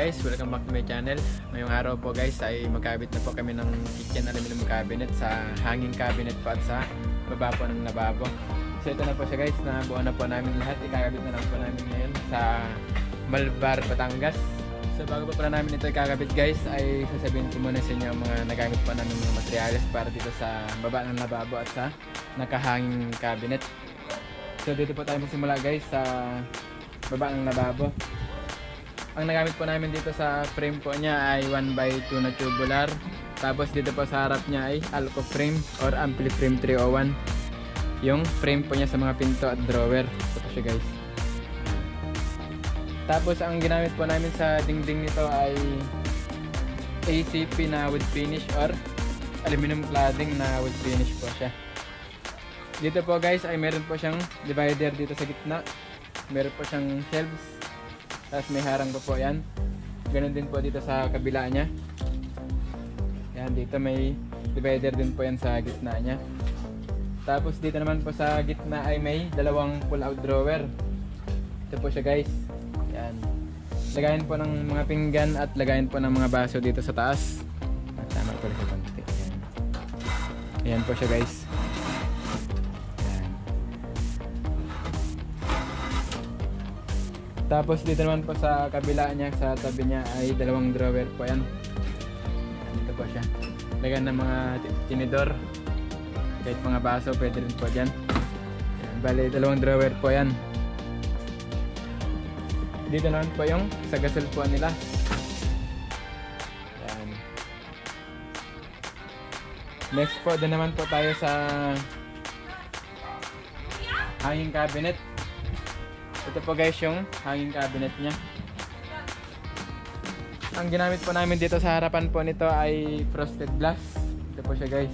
guys, welcome back to my channel. Ngayong araw po guys ay magkabit na po kami ng kitchen aluminum cabinet sa hanging cabinet po at sa baba po ng lababo. So ito na po siya guys, nabuo na po namin lahat. Ikakabit na lang po namin ngayon sa Malvar, Batangas. So bago pa pala namin ito ikakabit guys ay sasabihin ko muna sa inyo ang mga nagamit po namin mga materyales para dito sa baba ng lababo at sa nakahanging cabinet. So dito po tayo magsimula guys sa baba ng lababo. Ang nagamit po namin dito sa frame po niya ay 1x2 na tubular. Tapos dito po sa harap niya ay Alco frame or Ampli frame 301. Yung frame po niya sa mga pinto at drawer. Ito po siya guys. Tapos ang ginamit po namin sa dingding nito ay ACP na wood finish or aluminum cladding na wood finish po siya. Dito po guys ay meron po siyang divider dito sa gitna. Meron po siyang shelves. Tapos may harang pa po yan. Ganon din po dito sa kabila niya. Yan, dito may divider din po yan sa gitna niya. Tapos dito naman po sa gitna ay may dalawang pull-out drawer. Ito po siya guys. Yan. Lagayin po ng mga pinggan at lagayin po ng mga baso dito sa taas. Tama po sa konti. Yan. Ayan po siya guys. Tapos dito naman po sa kabila niya, sa tabi niya ay dalawang drawer po yan. Dito po siya. Lagyan ng mga tinidor. Kahit mga baso pwede rin po dyan. Bali dalawang drawer po yan. Dito naman po yung sa gasol po nila. Yan. Next po, doon naman po tayo sa hanging cabinet. Ito po guys yung hanging cabinet niya. Ang ginamit po namin dito sa harapan po nito ay frosted glass. Ito po siya guys.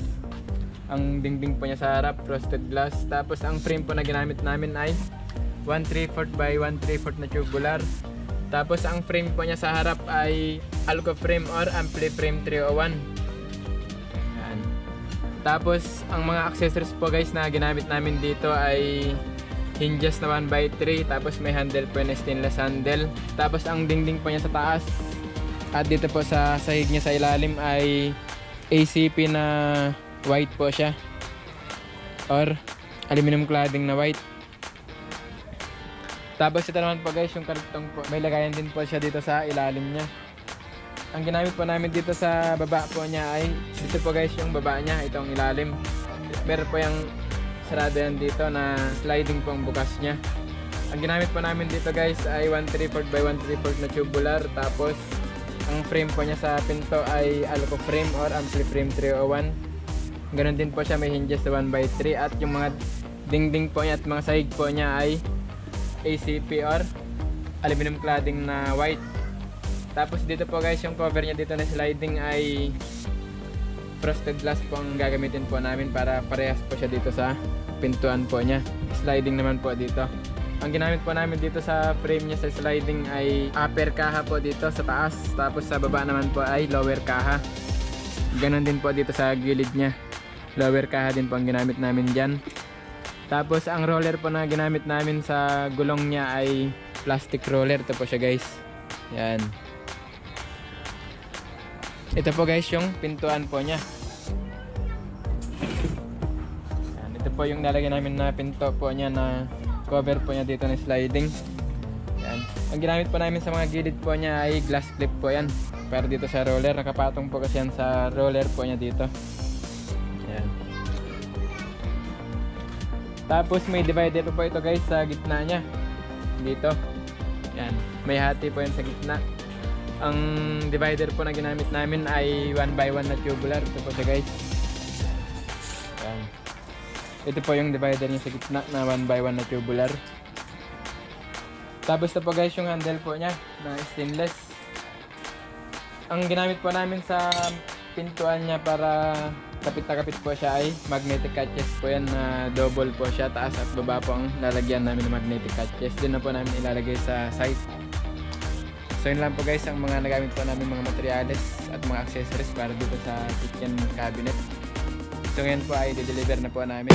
Ang dingding po niya sa harap, frosted glass. Tapos ang frame po na ginamit namin ay 1/3 by 1/3 na tubular. Tapos ang frame po niya sa harap ay Alco frame or Ampli frame 301. Yan. Tapos ang mga accessories po guys na ginamit namin dito ay hinges na 1x3, tapos may handle po na stainless handle. Tapos ang dingding po niya sa taas at dito po sa sahig niya sa ilalim ay ACP na white po siya or aluminum cladding na white. Tapos ito naman po guys yung kartong po, may lagayan din po siya dito sa ilalim niya. Ang ginamit po namin dito sa baba po niya ay dito po guys yung baba niya, itong ilalim. Meron po yung sarado yan dito na sliding po ang bukas niya. Ang ginamit po namin dito guys ay 1/3 by 1/3 na tubular. Tapos ang frame po niya sa pinto ay Alco frame or Ampli frame 301. Ganon din po siya, may hinges na 1x3 at yung mga dingding po niya at mga sahig po niya ay ACP or aluminum cladding na white. Tapos dito po guys yung cover niya dito na sliding ay frosted glass po ang gagamitin po namin para parehas po siya dito sa pintuan po niya. Sliding naman po dito. Ang ginamit po namin dito sa frame niya sa sliding ay upper kaha po dito sa taas. Tapos sa baba naman po ay lower kaha. Ganon din po dito sa gilid niya. Lower kaha din po ang ginamit namin dyan. Tapos ang roller po na ginamit namin sa gulong niya ay plastic roller. Ito po siya guys. Yan. Ito po guys yung pintuan po niya. Yan, ito po yung nalagyan namin na pinto po niya na cover po niya dito na sliding. Yan. Ang ginamit po namin sa mga gilid po niya ay glass clip po yan. Para dito sa roller, nakapatong po kasi yan sa roller po niya dito. Yan. Tapos may divider po ito guys sa gitna niya. Dito. Yan. May hati po yan sa gitna. Ang divider po na ginamit namin ay 1x1 na tubular. Ito po siya guys. Ayan. Ito po yung divider niya sa gitna na 1x1 na tubular. Tapos ito po guys yung handle po niya na stainless. Ang ginamit po namin sa pintuan niya para kapit na kapit po siya ay magnetic catches po yan na double po siya. Taas at baba po ang lalagyan namin ng magnetic catches. Doon na po namin ilalagay sa site. So yun lang po guys ang mga nagamit po namin mga materyales at mga accessories para dito sa kitchen cabinet. So ngayon po ay i-deliver na po namin.